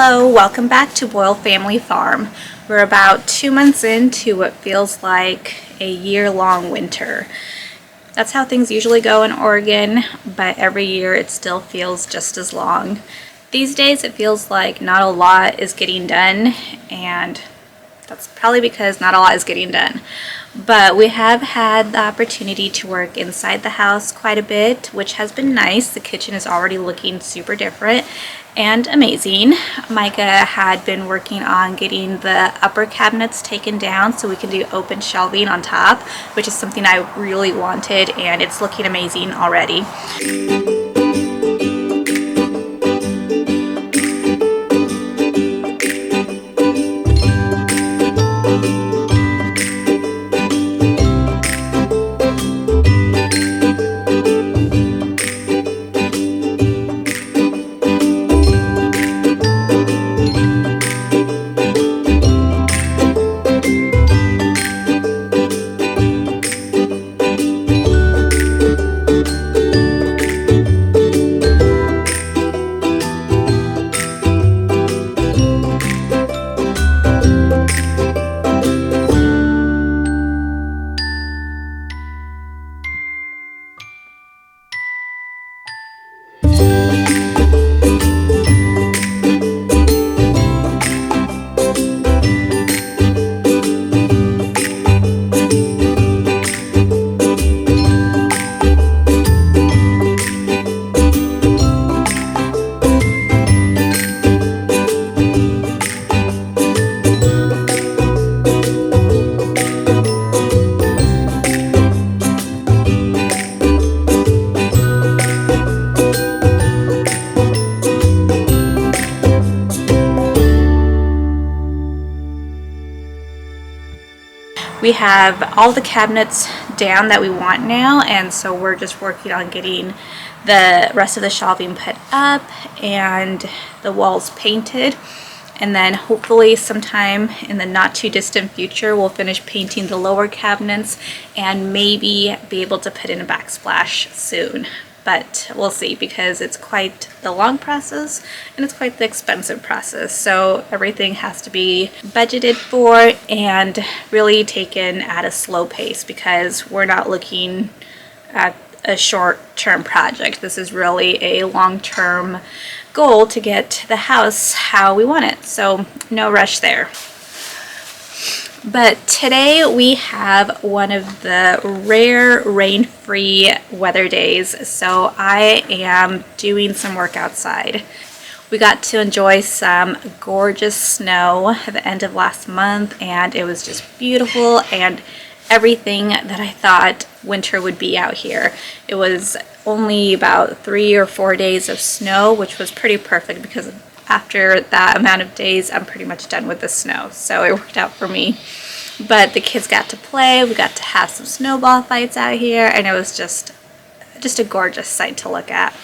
Hello, welcome back to Boyle Family Farm. We're about 2 months into what feels like a year-long winter. That's how things usually go in Oregon, but every year it still feels just as long. These days it feels like not a lot is getting done, and that's probably because not a lot is getting done. But we have had the opportunity to work inside the house quite a bit, which has been nice. The kitchen is already looking super different and amazing. Micah had been working on getting the upper cabinets taken down so we can do open shelving on top, which is something I really wanted, and it's looking amazing already. We have all the cabinets down that we want now, and so we're just working on getting the rest of the shelving put up and the walls painted, and then hopefully sometime in the not too distant future we'll finish painting the lower cabinets and maybe be able to put in a backsplash soon. But we'll see, because it's quite the long process and it's quite the expensive process. So everything has to be budgeted for and really taken at a slow pace, because we're not looking at a short-term project. This is really a long-term goal to get the house how we want it. So no rush there. But today we have one of the rare rain-free weather days, so I am doing some work outside. We got to enjoy some gorgeous snow at the end of last month, and it was just beautiful and everything that I thought winter would be out here. It was only about 3 or 4 days of snow, which was pretty perfect, because after that amount of days I'm pretty much done with the snow, so it worked out for me. But the kids got to play, we got to have some snowball fights out here, and it was just a gorgeous sight to look at.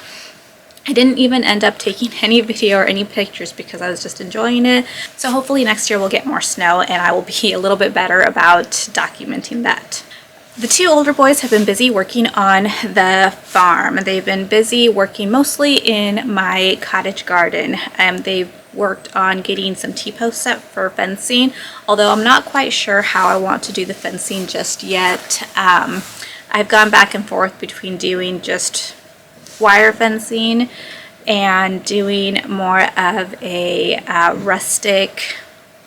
I didn't even end up taking any video or any pictures because I was just enjoying it. So hopefully next year we'll get more snow and I will be a little bit better about documenting that. The two older boys have been busy working on the farm. They've been busy working mostly in my cottage garden. They've worked on getting some T-posts set for fencing, although I'm not quite sure how I want to do the fencing just yet. I've gone back and forth between doing just wire fencing and doing more of a rustic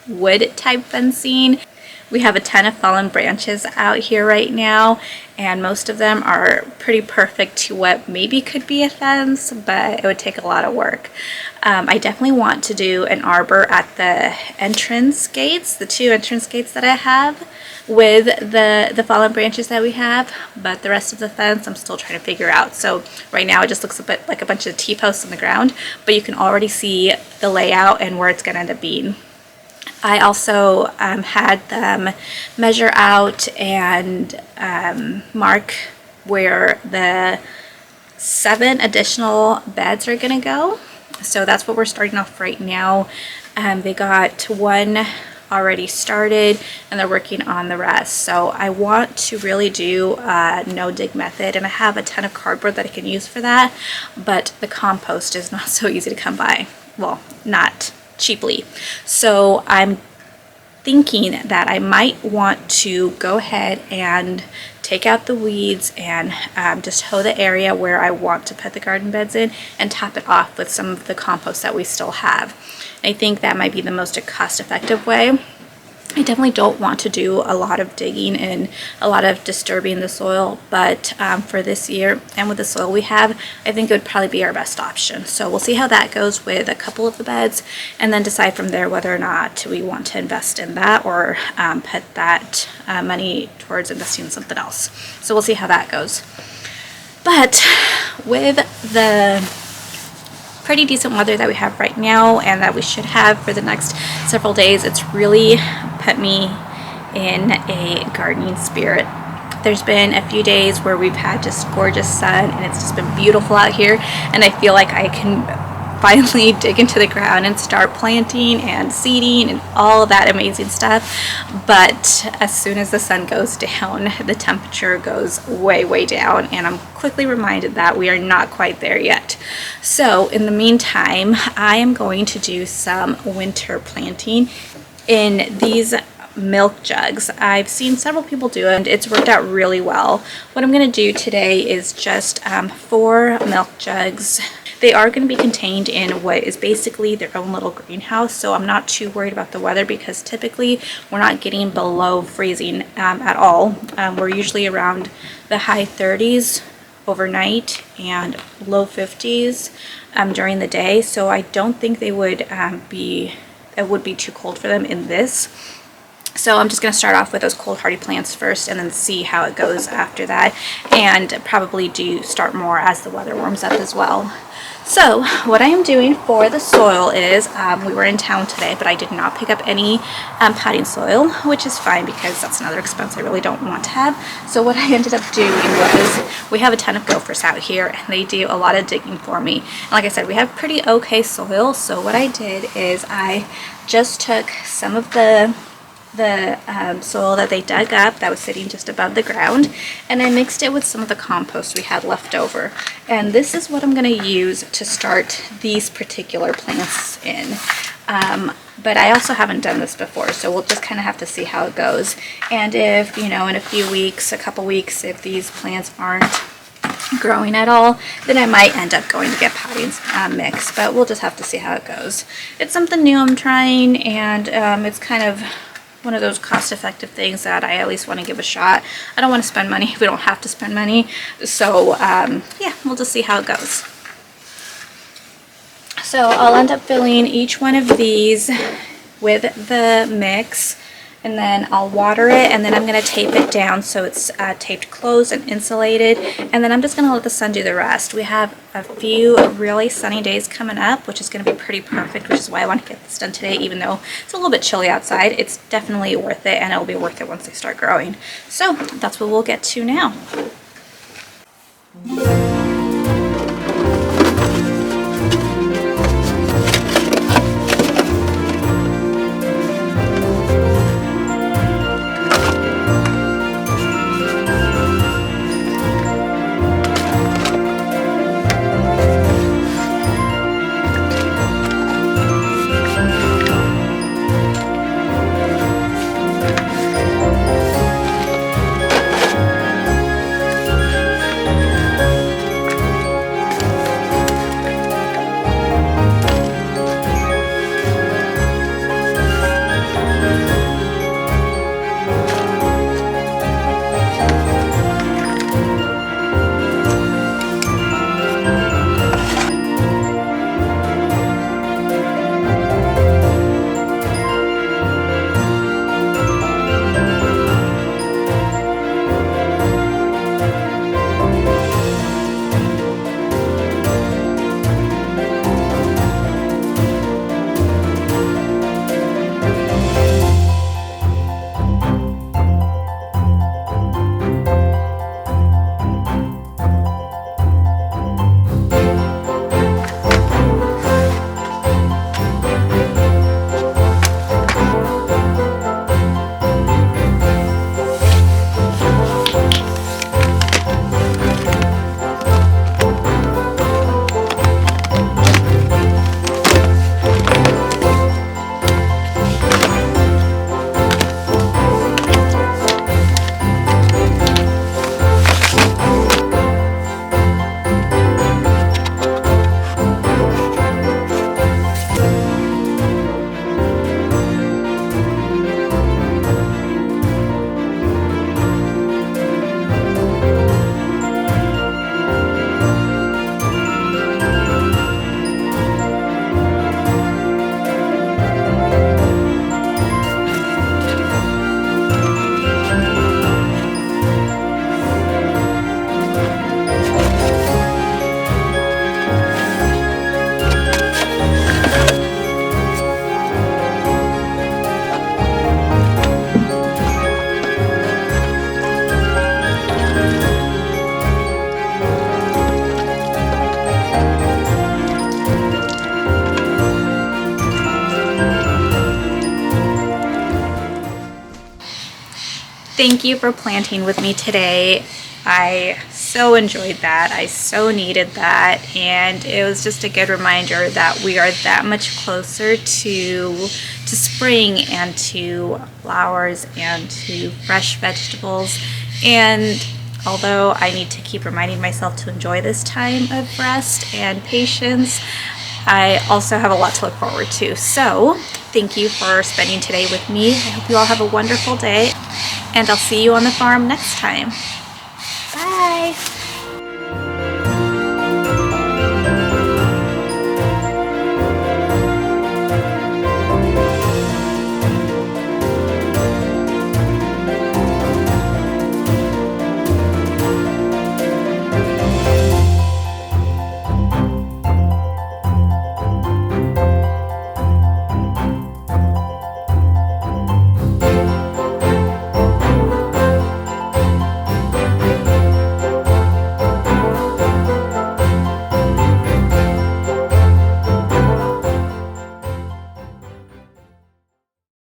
wood type fencing. We have a ton of fallen branches out here right now, and most of them are pretty perfect to what maybe could be a fence, but it would take a lot of work. I definitely want to do an arbor at the entrance gates, the two entrance gates that I have, with the fallen branches that we have, but the rest of the fence I'm still trying to figure out. So right now it just looks a bit like a bunch of T-posts on the ground, but you can already see the layout and where it's going to end up being. I also had them measure out and mark where the 7 additional beds are going to go. So that's what we're starting off right now. They got 1 already started and they're working on the rest. So I want to really do a no dig method, and I have a ton of cardboard that I can use for that, but the compost is not so easy to come by. Well, not cheaply. So I'm thinking that I might want to go ahead and take out the weeds and just hoe the area where I want to put the garden beds in and top it off with some of the compost that we still have. I think that might be the most cost-effective way. I definitely don't want to do a lot of digging and a lot of disturbing the soil, but for this year and with the soil we have, I think it would probably be our best option. So we'll see how that goes with a couple of the beds and then decide from there whether or not we want to invest in that or put that money towards investing in something else. So we'll see how that goes. But with the pretty decent weather that we have right now and that we should have for the next several days, it's really put me in a gardening spirit. There's been a few days where we've had just gorgeous sun and it's just been beautiful out here, and I feel like I can finally dig into the ground and start planting and seeding and all of that amazing stuff. But as soon as the sun goes down, the temperature goes way down, and I'm quickly reminded that we are not quite there yet. So in the meantime, I am going to do some winter planting in these milk jugs. I've seen several people do it and it's worked out really well. What I'm going to do today is just 4 milk jugs. They are going to be contained in what is basically their own little greenhouse, so I'm not too worried about the weather because typically we're not getting below freezing at all. We're usually around the high 30s overnight and low 50s during the day, so I don't think they would it would be too cold for them in this. So I'm just going to start off with those cold hardy plants first and then see how it goes after that, and probably do start more as the weather warms up as well. So what I am doing for the soil is, we were in town today, but I did not pick up any potting soil, which is fine because that's another expense I really don't want to have. So what I ended up doing was, we have a ton of gophers out here and they do a lot of digging for me. And like I said, we have pretty okay soil. So what I did is I just took some of the soil that they dug up that was sitting just above the ground, and I mixed it with some of the compost we had left over, and this is what I'm going to use to start these particular plants in. But I also haven't done this before, so we'll just kind of have to see how it goes. And if, you know, in a few weeks, a couple weeks, if these plants aren't growing at all, then I might end up going to get potting mix, but we'll just have to see how it goes. It's something new I'm trying, and it's kind of one of those cost-effective things that I at least want to give a shot. I don't want to spend money if we don't have to spend money. So yeah, we'll just see how it goes. So I'll end up filling each one of these with the mix, and then I'll water it, and then I'm going to tape it down so it's taped closed and insulated, and then I'm just going to let the sun do the rest. We have a few really sunny days coming up, which is going to be pretty perfect, which is why I want to get this done today, even though it's a little bit chilly outside. It's definitely worth it, and it'll be worth it once they start growing. So that's what we'll get to now. thank you for planting with me today. I so enjoyed that. I so needed that, and it was just a good reminder that we are that much closer to spring and to flowers and to fresh vegetables. And although I need to keep reminding myself to enjoy this time of rest and patience, I also have a lot to look forward to. So thank you for spending today with me. I hope you all have a wonderful day, and I'll see you on the farm next time. Bye.